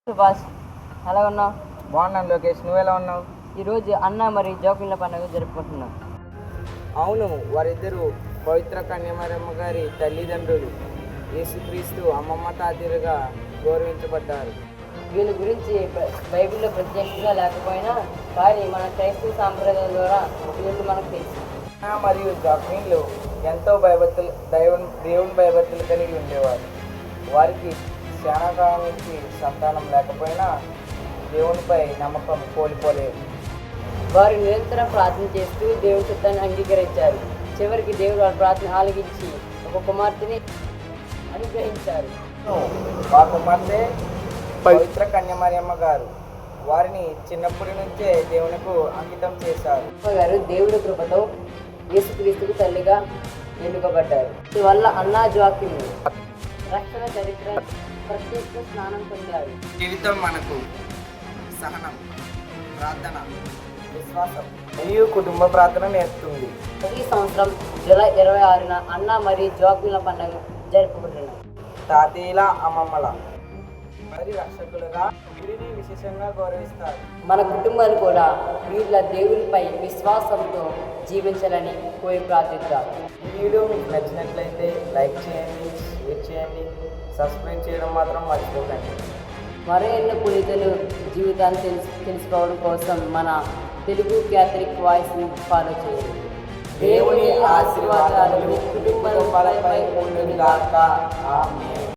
సుభాష్, ఎలా ఉన్నావు? బాగున్నాను లోకేష్, నువ్వెలా ఉన్నావు? ఈరోజు అన్న మరియు జోకుల పండుగ జరుపుకుంటున్నాం. అవును, వారిద్దరూ పవిత్ర కన్యమరమ్మ గారి తల్లిదండ్రులు. యేసుక్రీస్తు అమ్మమ్మ తాతలుగా గౌరవించబడ్డారు. వీళ్ళ గురించి బైబిల్లో ప్రత్యేకంగా లేకపోయినా కానీ మన క్రైస్తవ సాంప్రదాయాల ద్వారా వీళ్ళు మనకు తెలుసు. అన్నా మరియు జాక్విన్లు ఎంతో దేవుని భయభక్తులు కలిగి ఉండేవారు. వారికి చాలా కాలం నుంచి సంతానం లేకపోయినా దేవునిపై నమ్మకం కోల్పోలేదు. వారు నిరంతరం ప్రార్థన చేస్తూ దేవుని చిత్తాన్ని అంగీకరించారు. చివరికి దేవుడు వారి ప్రార్థన ఆలగించి ఒక కుమార్తెని అనుగ్రహించారు. వారి కుమార్తె పవిత్ర కన్యమరియమ్మ గారు. వారిని చిన్నప్పటి నుంచే దేవునికి అంకితం చేశారు. గారు దేవుడి కృపతో యేసుక్రీస్తుకు తల్లిగా ఎన్నుకబడ్డారు. అందువల్ల అన్నా జోక్యం రక్షణ చరిత్ర ప్రత్యేక స్నానం పొందారు. జీవితం మనకు సహనం, ప్రార్థన, విశ్వాసం మరియు కుటుంబ ప్రార్థన నేర్పుతుంది. ప్రతి సంవత్సరం జూలై 26న అన్న మరియు జోక్యుల పండుగ జరుపుకుంటున్నాం. తాతయ్యల అమ్మమ్మల మరి రక్షకులుగా వీరిని విశేషంగా గౌరవిస్తారు. మన కుటుంబాలు కూడా వీళ్ళ దేవునిపై విశ్వాసంతో జీవించాలని కోరి ప్రార్థిద్దాం. ఈ వీడియో మీకు నచ్చినట్లయితే లైక్ చేయండి, షేర్ చేయండి, సబ్స్క్రైబ్ చేయడం మాత్రం మర్చిపోకండి. మరో ఎన్నో పునీతులు జీవితాన్ని తెలుసుకోవడం కోసం మన తెలుగు క్యాథలిక్ వాయిస్ని ఫాలో చేయండి. దేవుని ఆశీర్వాదాలు కుటుంబాలపై ఉండును గాక. ఆమేన్.